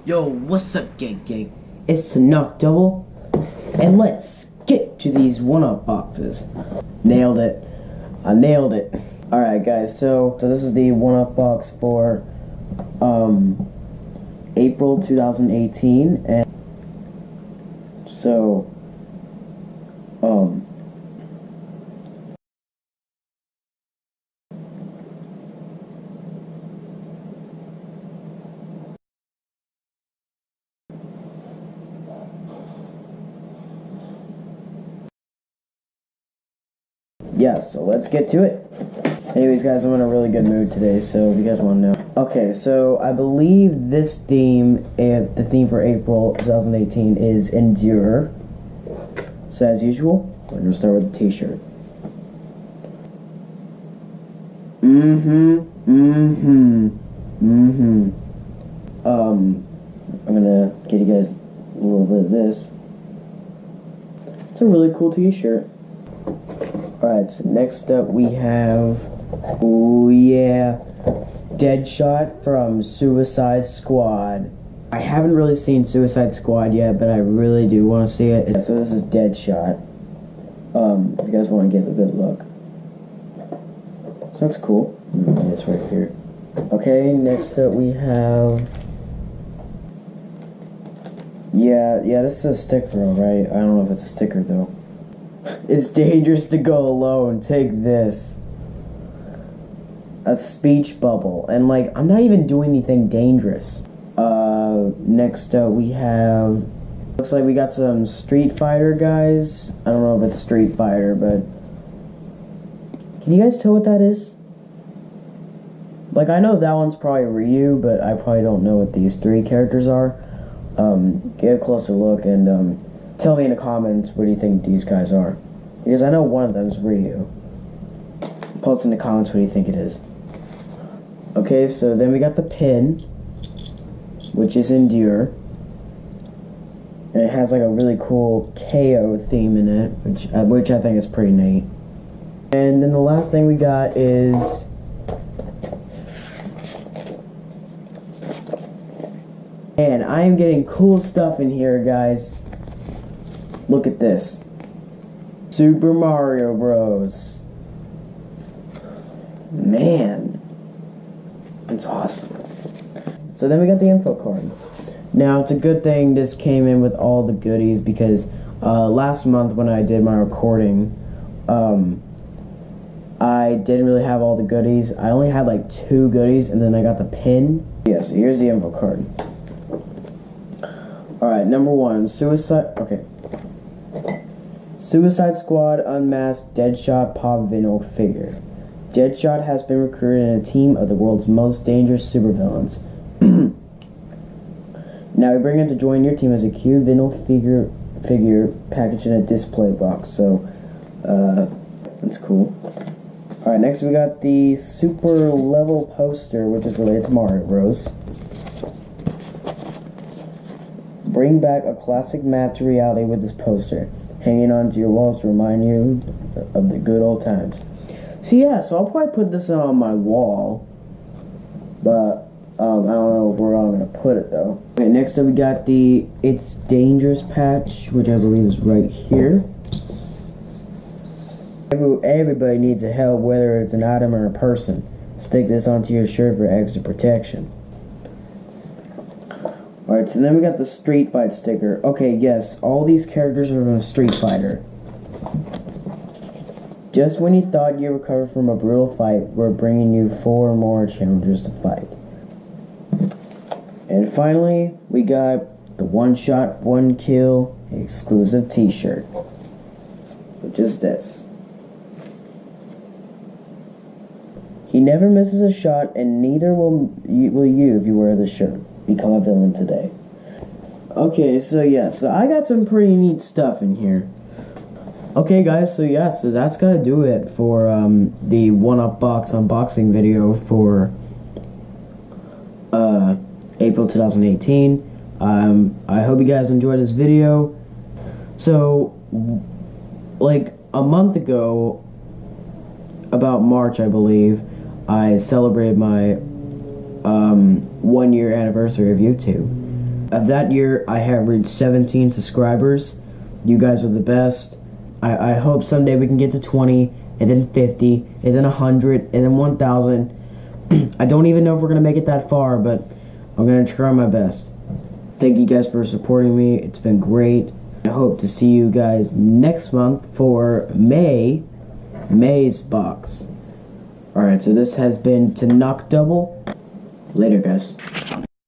Yo, what's up, gang? It's Tanuk Double, and let's get to these one-up boxes. Nailed it. I nailed it. Alright, guys, so this is the one-up box for, April 2018, and so, yeah, so let's get to it. Anyways, guys, I'm in a really good mood today, so if you guys want to know. Okay, so I believe this theme, the theme for April 2018 is Endure. So as usual, we're going to start with the t-shirt. I'm going to get you guys a little bit of this. It's a really cool t-shirt. Alright, so next up we have, oh yeah, Deadshot from Suicide Squad. I haven't really seen Suicide Squad yet, but I really do want to see it. So this is Deadshot. If you guys want to get a good look. So that's cool. It's right here. Okay, next up we have, yeah, this is a sticker, right? I don't know if it's a sticker though. It's dangerous to go alone. Take this. A speech bubble. And like, I'm not even doing anything dangerous. Next up we have, looks like we got some Street Fighter guys. I don't know if it's Street Fighter, but can you guys tell what that is? Like, I know that one's probably Ryu, but I probably don't know what these three characters are. Get a closer look and tell me in the comments what do you think these guys are. Because I know one of them is Ryu. Post in the comments what do you think it is. Okay, so then we got the pin, which is Endure. And it has like a really cool KO theme in it, which I think is pretty neat. And then the last thing we got is and I am getting cool stuff in here, guys. Look at this. Super Mario Bros. Man, it's awesome. So then we got the info card. Now it's a good thing this came in with all the goodies because last month when I did my recording, I didn't really have all the goodies. I only had like 2 goodies and then I got the pin. Yeah, so here's the info card. Alright, number 1, Suicide Squad Unmasked Deadshot Pop Vinyl figure. Deadshot has been recruited in a team of the world's most dangerous supervillains. Now we bring him to join your team as a cute vinyl figure packaged in a display box. So, that's cool. Alright, next we got the super level poster, which is related to Mario Bros. Bring back a classic map to reality with this poster, hanging onto your walls to remind you of the good old times. So yeah, so I'll probably put this on my wall, but I don't know where I'm gonna put it though. Okay, next up we got the It's Dangerous patch, which I believe is right here. Everybody needs a help, whether it's an item or a person. Stick this onto your shirt for extra protection. Alright, so then we got the Street Fight sticker. Okay, yes, all these characters are from Street Fighter. Just when you thought you recovered from a brutal fight, we're bringing you 4 more challengers to fight. And finally, we got the One Shot, One Kill exclusive t-shirt, which is this. He never misses a shot, and neither will you if you wear this shirt. Become a villain today. Okay, so yeah, so I got some pretty neat stuff in here. Okay guys, so yeah, so that's gonna do it for the one-up box unboxing video for April 2018. I hope you guys enjoyed this video. So, like a month ago, about March I believe, I celebrated my 1-year anniversary of YouTube. Of that year, I have reached 17 subscribers. You guys are the best. I hope someday we can get to 20, and then 50, and then 100, and then 1,000. I don't even know if we're going to make it that far, but I'm going to try my best. Thank you guys for supporting me. It's been great. I hope to see you guys next month for May's box. Alright, so this has been To Knock Double. Later, guys.